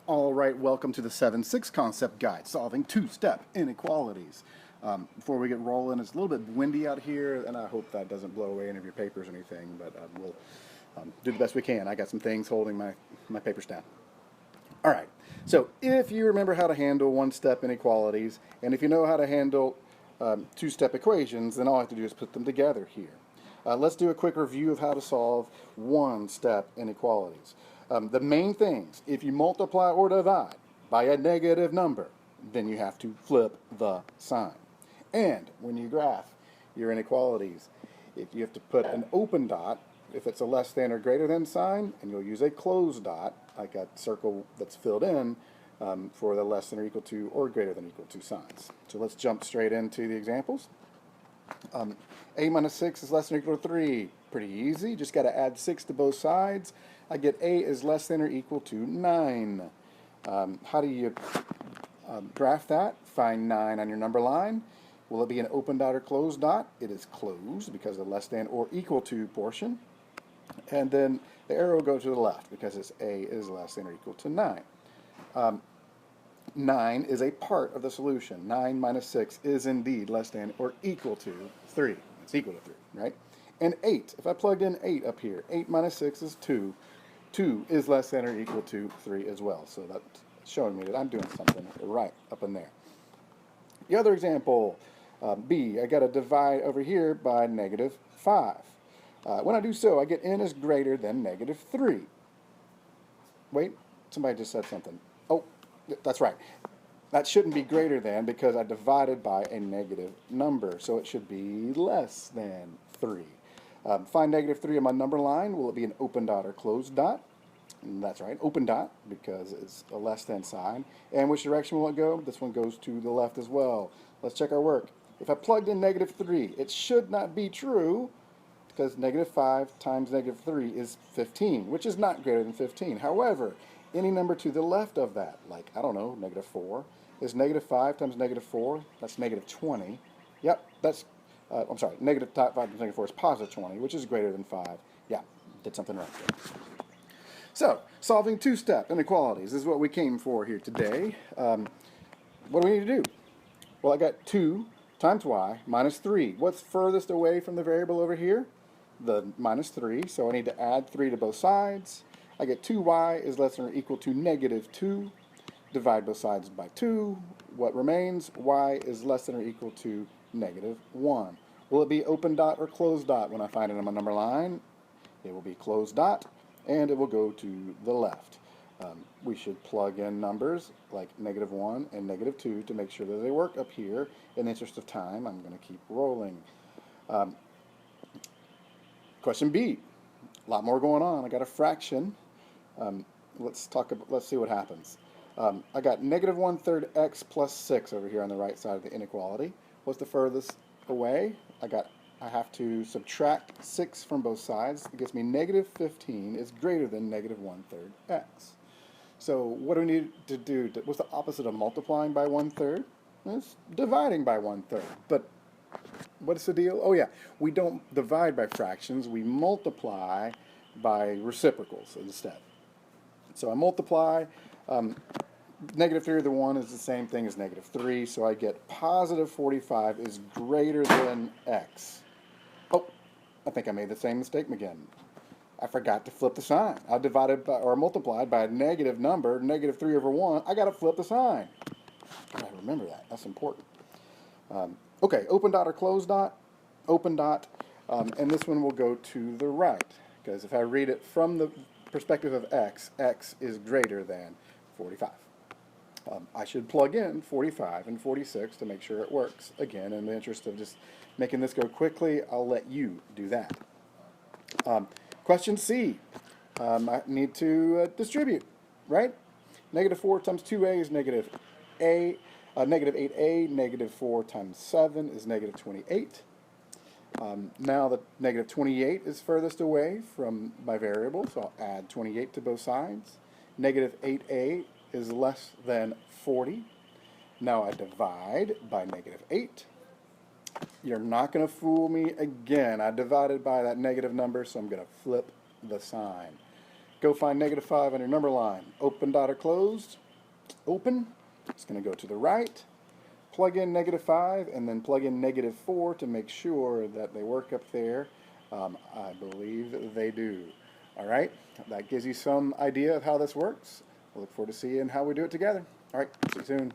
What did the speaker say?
All right, welcome to the 7-6 concept guide, solving two-step inequalities. Before we get rolling, it's a little bit windy out here, and I hope that doesn't blow away any of your papers or anything, but we'll do the best we can. I got some things holding my papers down. All right, so if you remember how to handle one-step inequalities, and if you know how to handle two-step equations, then all I have to do is put them together here. Let's do a quick review of how to solve one-step inequalities. The main things, if you multiply or divide by a negative number, then you have to flip the sign. And when you graph your inequalities, if you have to put an open dot, if it's a less than or greater than sign, and you'll use a closed dot, like a circle that's filled in, for the less than or equal to or greater than equal to signs. So let's jump straight into the examples. A minus 6 is less than or equal to 3. Pretty easy. Just got to add 6 to both sides. I get A is less than or equal to 9. How do you graph that? Find 9 on your number line. Will it be an open dot or closed dot? It is closed because of the less than or equal to portion. And then the arrow will go to the left because it's A is less than or equal to 9. 9 is a part of the solution. 9 minus 6 is indeed less than or equal to 3. It's equal to 3, right? And 8, if I plugged in 8 up here, 8 minus 6 is 2. 2 is less than or equal to 3 as well. So that's showing me that I'm doing something right up in there. The other example, B, I got to divide over here by negative 5. When I do so, I get n is greater than negative 3. Wait, somebody just said something. Oh, that's right. That shouldn't be greater than because I divided by a negative number, so it should be less than 3. Find negative 3 on my number line. Will it be an open dot or closed dot? And that's right, open dot, because it's a less than sign. And which direction will it go? This one goes to the left as well. Let's check our work. If I plugged in negative 3, it should not be true, because negative 5 times negative 3 is 15, which is not greater than 15. However, any number to the left of that, like, I don't know, negative 4, is negative 5 times negative 4, that's negative 20. Yep, that's, I'm sorry, negative 5 times negative 4 is positive 20, which is greater than 5. Yeah, did something right there. So, solving two-step inequalities is what we came for here today. What do we need to do? Well, I got 2 times y minus 3. What's furthest away from the variable over here? The minus 3, so I need to add 3 to both sides. I get 2y is less than or equal to negative 2. Divide both sides by 2. What remains? Y is less than or equal to negative 1. Will it be open dot or closed dot when I find it on my number line? It will be closed dot, and it will go to the left. We should plug in numbers like negative 1 and negative 2 to make sure that they work up here. In the interest of time, I'm going to keep rolling. Question B. A lot more going on. I got a fraction. Let's see what happens. I got negative 1/3 x plus 6 over here on the right side of the inequality. What's the furthest away? I have to subtract 6 from both sides. It gives me negative 15 is greater than negative 1/3 x. So what do we need to do? What's the opposite of multiplying by 1/3? It's dividing by 1/3. But what's the deal? Oh yeah, we don't divide by fractions. We multiply by reciprocals instead. So I multiply. Negative 3 to the 1 is the same thing as negative 3, so I get positive 45 is greater than x. Oh, I think I made the same mistake again. I forgot to flip the sign. I divided by, or multiplied by a negative number, negative 3 over 1. I got to flip the sign. I remember that. That's important. Okay, open dot or closed dot? Open dot, and this one will go to the right, because if I read it from the perspective of x, x is greater than 45. I should plug in 45 and 46 to make sure it works. Again, in the interest of just making this go quickly, I'll let you do that. Question C. I need to distribute, right? Negative 4 times 2a is negative 8a. Negative 4 times 7 is negative 28. Now the negative 28 is furthest away from my variable, so I'll add 28 to both sides. Negative 8a is less than 40. Now I divide by negative 8. You're not going to fool me again. I divided by that negative number, so I'm going to flip the sign. Go find -5 on your number line. Open dot or closed? Open. It's going to go to the right. Plug in -5 and then plug in -4 to make sure that they work up there. I believe they do. All right, that gives you some idea of how this works. I look forward to seeing how we do it together. All right, see you soon.